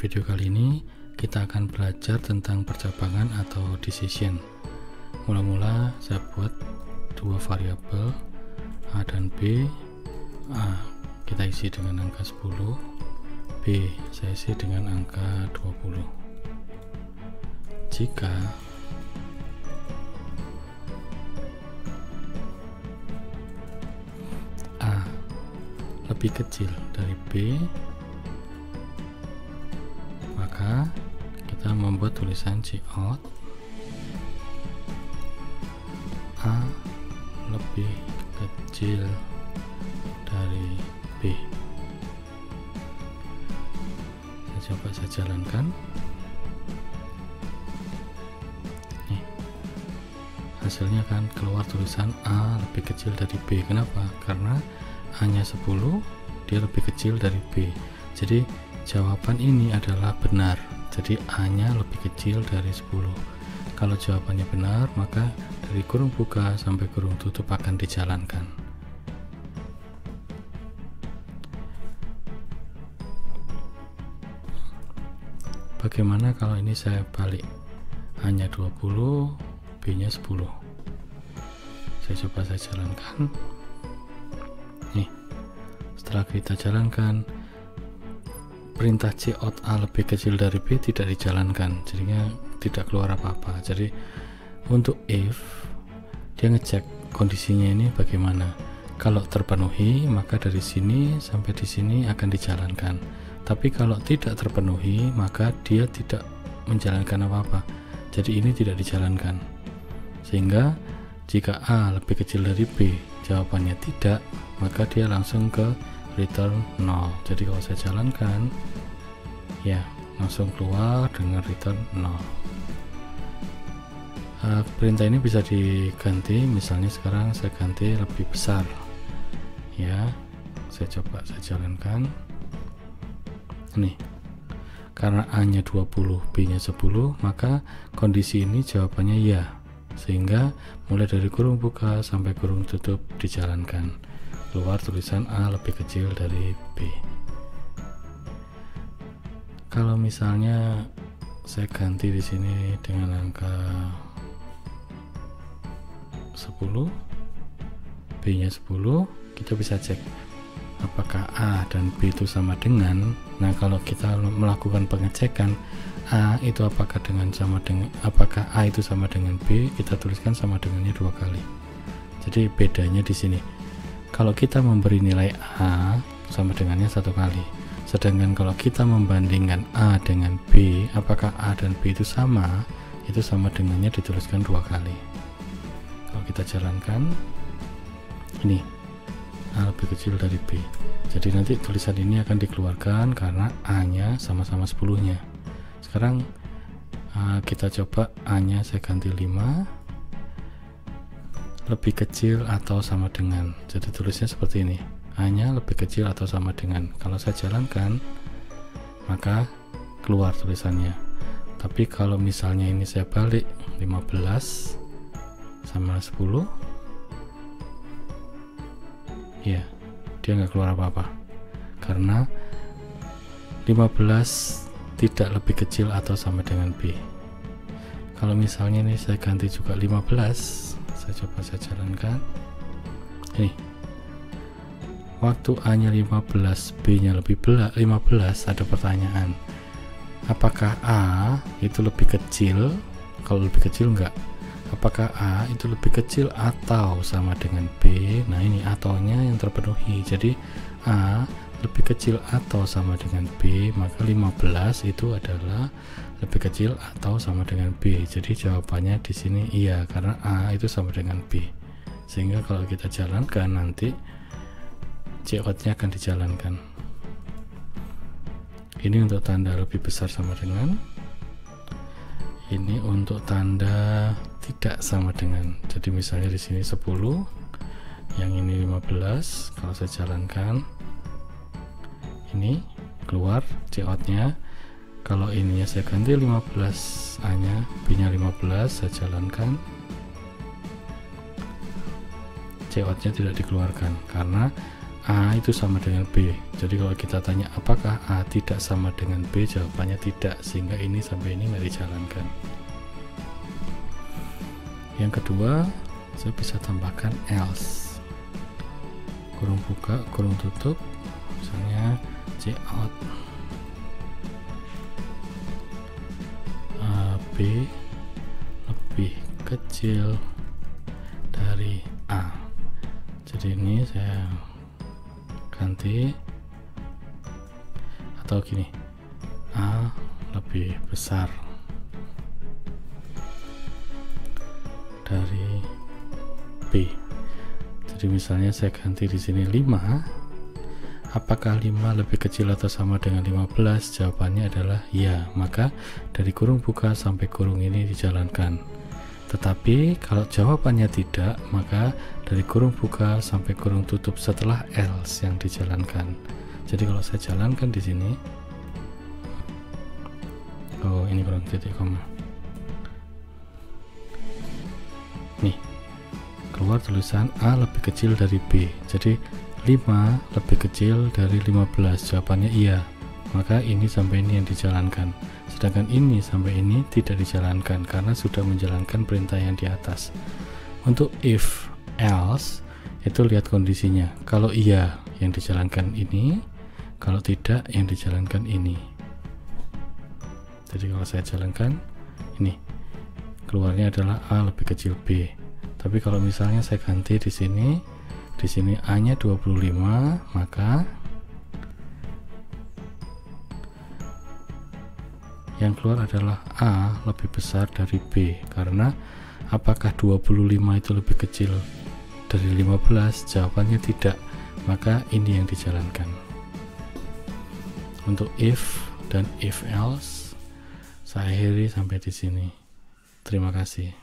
video kali ini kita akan belajar tentang percabangan atau decision. Mula-mula saya buat dua variabel A dan B. A kita isi dengan angka 10, B saya isi dengan angka 20. Jika A lebih kecil dari B, maka kita membuat tulisan cout A lebih kecil dari B. Saya jalankan. Nih, hasilnya kan keluar tulisan A lebih kecil dari B. Kenapa? Karena A nya 10, dia lebih kecil dari B. Jadi jawaban ini adalah benar. Jadi A nya lebih kecil dari 10. Kalau jawabannya benar, maka dari kurung buka sampai kurung tutup akan dijalankan. Bagaimana kalau ini saya balik? A nya 20, B nya 10. Saya jalankan. Nih, setelah kita jalankan, perintah cout A lebih kecil dari B tidak dijalankan, jadinya tidak keluar apa-apa. Jadi untuk if, dia ngecek kondisinya ini bagaimana. Kalau terpenuhi, maka dari sini sampai di sini akan dijalankan. Tapi kalau tidak terpenuhi, maka dia tidak menjalankan apa-apa. Jadi ini tidak dijalankan. Sehingga jika A lebih kecil dari B, jawabannya tidak, maka dia langsung ke return 0. Jadi kalau saya jalankan, ya langsung keluar dengan return 0. Perintah ini bisa diganti, misalnya sekarang saya ganti lebih besar. Ya, saya jalankan. Nih, karena A nya 20, B nya 10, maka kondisi ini jawabannya ya. Sehingga mulai dari kurung buka sampai kurung tutup dijalankan. Keluar tulisan A lebih kecil dari B. Kalau misalnya saya ganti di sini dengan angka 10, B nya 10, kita bisa cek apakah A dan B itu sama dengan. Nah, kalau kita melakukan pengecekan A itu apakah A itu sama dengan B, kita tuliskan sama dengannya 2 kali. Jadi bedanya di sini. Kalau kita memberi nilai A, sama dengannya 1 kali. Sedangkan kalau kita membandingkan A dengan B, apakah A dan B itu sama dengannya dituliskan 2 kali. Kalau kita jalankan, ini A lebih kecil dari B. Jadi nanti tulisan ini akan dikeluarkan karena A nya sama-sama 10 nya. Sekarang kita coba A nya saya ganti 5, lebih kecil atau sama dengan. Jadi tulisnya seperti ini, A nya lebih kecil atau sama dengan. Kalau saya jalankan, maka keluar tulisannya. Tapi kalau misalnya ini saya balik, 15 sama 10, ya dia nggak keluar apa-apa karena 15 tidak lebih kecil atau sama dengan B. Kalau misalnya ini saya ganti juga 15, saya jalankan. Ini waktu A nya 15, B nya lebih 15, ada pertanyaan, apakah A itu lebih kecil? Kalau lebih kecil enggak. Apakah A itu lebih kecil atau sama dengan B? Nah, ini ataunya yang terpenuhi. Jadi A lebih kecil atau sama dengan B, maka 15 itu adalah lebih kecil atau sama dengan B. Jadi jawabannya di sini iya, karena A itu sama dengan B. Sehingga kalau kita jalankan nanti cout-nya akan dijalankan. Ini untuk tanda lebih besar sama dengan, ini untuk tanda tidak sama dengan. Jadi misalnya di sini 10, yang ini 15. Kalau saya jalankan, ini keluar cout-nya. Kalau ininya saya ganti 15, A nya, B nya 15, saya jalankan, cout-nya tidak dikeluarkan karena A itu sama dengan B. Jadi kalau kita tanya apakah A tidak sama dengan B, jawabannya tidak, sehingga ini sampai ini nggak dijalankan. Yang kedua, saya bisa tambahkan else, kurung buka, kurung tutup, misalnya cout B lebih kecil dari A. Jadi ini saya ganti, atau gini, A lebih besar dari B. Jadi misalnya saya ganti di sini 5. Apakah 5 lebih kecil atau sama dengan 15? Jawabannya adalah ya, maka dari kurung buka sampai kurung ini dijalankan. Tetapi kalau jawabannya tidak, maka dari kurung buka sampai kurung tutup setelah else yang dijalankan. Jadi kalau saya jalankan di sini, oh ini kurung titik koma, nih keluar tulisan A lebih kecil dari B. Jadi 5 lebih kecil dari 15, jawabannya iya, maka ini sampai ini yang dijalankan. Sedangkan ini sampai ini tidak dijalankan karena sudah menjalankan perintah yang di atas. Untuk if else itu lihat kondisinya, kalau iya yang dijalankan ini, kalau tidak yang dijalankan ini. Jadi kalau saya jalankan ini, keluarnya adalah A lebih kecil B. Tapi kalau misalnya saya ganti di sini A-nya 25, maka yang keluar adalah A lebih besar dari B. Karena apakah 25 itu lebih kecil dari 15? Jawabannya tidak, maka ini yang dijalankan. Untuk if dan if else saya akhiri sampai di sini. Terima kasih.